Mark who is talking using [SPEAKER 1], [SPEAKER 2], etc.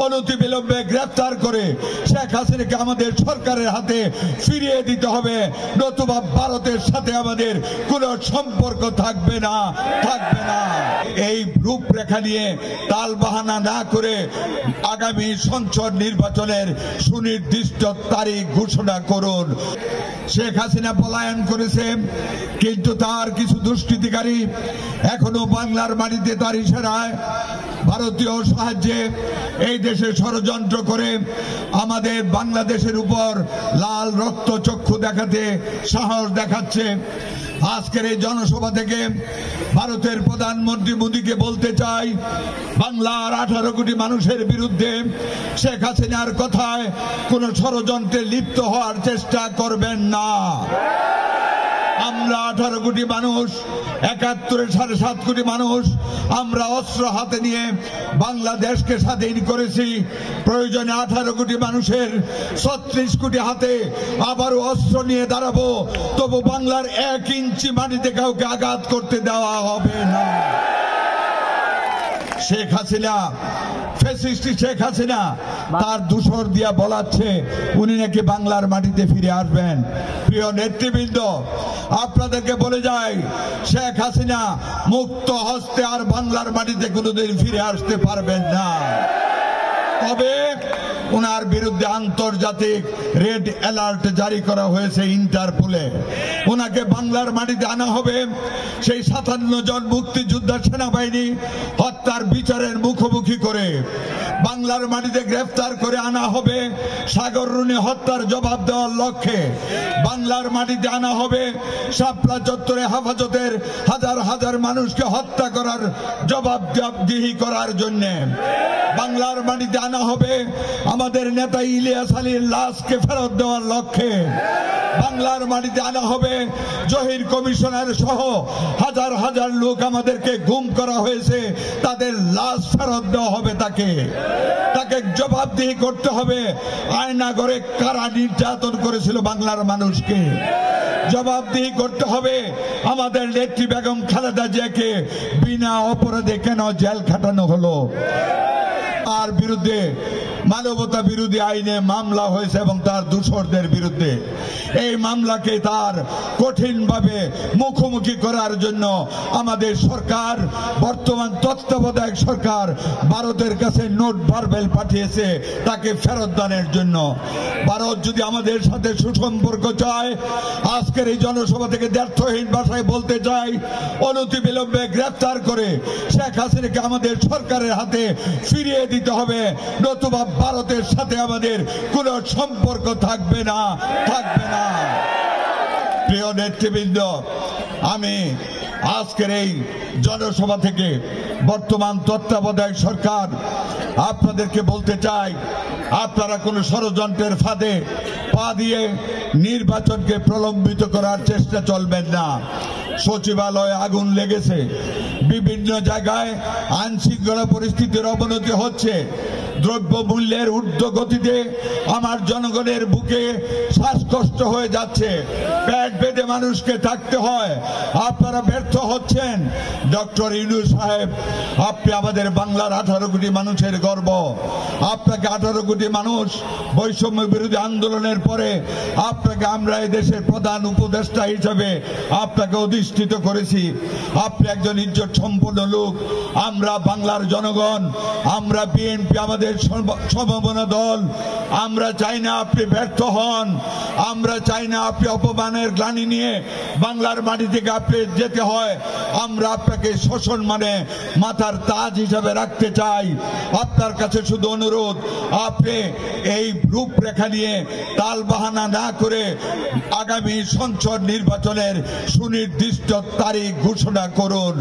[SPEAKER 1] অনতিবিলম্বে গ্রেফতার করে শেখ হাসিনাকে আমাদের সরকারের হাতে ফিরিয়ে দিতে হবে, নতুবা ভারতের সাথে আমাদের কোনো সম্পর্ক থাকবে না। এই রূপরেখা নিয়ে তালবাহানা না করে আগামী সংসদ নির্বাচনের সুনির্দিষ্ট তারিখ ঘোষণা করুন। শেখ হাসিনা পলায়ন করেছে, কিন্তু তার কিছু দুষ্কৃতিকারী এখনো বাংলার মাটিতে তার ইশারায় ভারতীয় সাহায্যে এই দেশে ষড়যন্ত্র করে আমাদের বাংলাদেশের উপর লাল রক্ত চক্ষু দেখাতে সাহস দেখাচ্ছে। আজকের এই জনসভা থেকে ভারতের প্রধানমন্ত্রী মোদীকে বলতে চাই, বাংলার 18 কোটি মানুষের বিরুদ্ধে শেখ হাসিনার কথায় কোন ষড়যন্ত্রে লিপ্ত হওয়ার চেষ্টা করবেন না। আমরা 18 কোটি মানুষ, 71-এর 7.5 কোটি মানুষ আমরা অস্ত্র হাতে নিয়ে বাংলাদেশকে স্বাধীন করেছি। প্রয়োজনে 18 কোটি মানুষের 36 কোটি হাতে আবারও অস্ত্র নিয়ে দাঁড়াবো, তবু বাংলার 1 ইঞ্চি মাটিতে কাউকে আঘাত করতে দেওয়া হবে না। শেখ হাসিনা, ফ্যাসিস্ট শেখ হাসিনা তার দূষর দিয়া বলাচ্ছে উনি নাকি বাংলার মাটিতে ফিরে আসবেন। প্রিয় নেতৃবৃন্দ, আপনাদেরকে বলে যাই, শেখ হাসিনা মুক্ত হস্তে আর বাংলার মাটিতে কোনোদিন ফিরে আসতে পারবেন না। তবে ওনার বিরুদ্ধে আন্তর্জাতিক রেড অ্যালার্ট জারি করা হয়েছে ইন্টারপোলে। ওনাকে বাংলার মাটিতে আনা হবে, সেই 57 জন মুক্তিযোদ্ধা সেনাবাহিনী হত্যার বিচারের মুখোমুখি করে বাংলার মাটিতে গ্রেফতার করে আনা হবে। সাগররুনি হত্যার জবাব দেওয়ার লক্ষ্যে বাংলার মাটিতে আনা হবে। শাপলা চত্বরে হেফাজতের হাজার হাজার মানুষকে হত্যা করার জবাবদিহি করার জন্য বাংলার মাটিতে আনা হবে। আমাদের নেতা ইলিয়াস আলীর লাশকে ফেরত দেওয়ার লক্ষ্যে বাংলার মাটিতে আনা হবে। জহির কমিশনার সহ হাজার হাজার লোক আমাদেরকে গুম করা হয়েছে, তাদের লাশ ফেরত দেওয়া হবে। তাকে জবাবদিহি করতে হবে। আয়নাগরে কারা নির্যাতন করেছিল বাংলার মানুষকে, জবাবদিহি করতে হবে। আমাদের নেত্রী বেগম খালেদা জিয়াকে বিনা অপরাধে কেন জেল খাটানো হলো, তার বিরুদ্ধে মানবতা বিরোধী আইনে মামলা হয়েছে এবং তার দূষরদের বিরুদ্ধে এই মামলাকে তার কঠিনভাবে মুখোমুখি করার জন্য আমাদের সরকার, বর্তমান তত্ত্বাবধায়ক সরকার ভারতের কাছে নোট ভার্বেল পাঠিয়েছে তাকে ফেরত দানের জন্য। ভারত যদি আমাদের সাথে সুসম্পর্ক চায়, আজকের এই জনসভা থেকে দ্ব্যর্থহীন ভাষায় বলতে চাই, অনতিবিলম্বে গ্রেফতার করে শেখ হাসিনাকে আমাদের সরকারের হাতে ফিরিয়ে দিতে হবে, নতুবা ভারতের সাথে আমাদের কোনো সম্পর্ক থাকবে না। প্রিয় নেতৃবৃন্দ, আমি আজকের এই জনসভা থেকে বর্তমান তত্ত্বাবধায়ক সরকার আপনাদেরকে বলতে চাই, আপনারা কোনো ষড়যন্ত্রের ফাঁদে পা দিয়ে নির্বাচনকে প্রলম্বিত করার চেষ্টা চলবেন না। সচিবালয়ে আগুন লেগেছে, বিভিন্ন জায়গায় আইন শৃঙ্খলা পরিস্থিতির অবনতি হচ্ছে, দ্রব্যমূল্যের ঊর্ধ্বগতিতে আমার জনগণের বুকে শ্বাসকষ্ট হয়ে যাচ্ছে, পেট বেঁধে মানুষকে থাকতে হয়। আপনারা ব্যর্থ হচ্ছেন। ডক্টর ইউনূস সাহেব, আপনি আমাদের বাংলার 18 কোটি মানুষের গর্ব। আপনাকে 18 কোটি মানুষ বৈষম্য বিরোধী আন্দোলনের পরে আপনাকে আমরা এই দেশের প্রধান উপদেষ্টা হিসেবে আপনাকে অধিষ্ঠিত করেছি। আপনি একজন ইজ্জত সম্পন্ন লোক। আমরা বাংলার জনগণ, আমরা বিএনপি, আমাদের সমমনা দল, আমরা চাই না আপনি ব্যর্থ হন। আমরা চাই না আপনি অপমানের গ্লানি নিয়ে বাংলার মাটি থেকে আপনি যেতে হয়। আমরা আপনাকে শোষণ মানে মাথার তাজ হিসাবে রাখতে চাই। আপনার কাছে শুধু অনুরোধ, আপনি এই রূপরেখা নিয়ে তালবাহানা না করে আগামী সংসদ নির্বাচনের সুনির্দিষ্ট তারিখ ঘোষণা করুন।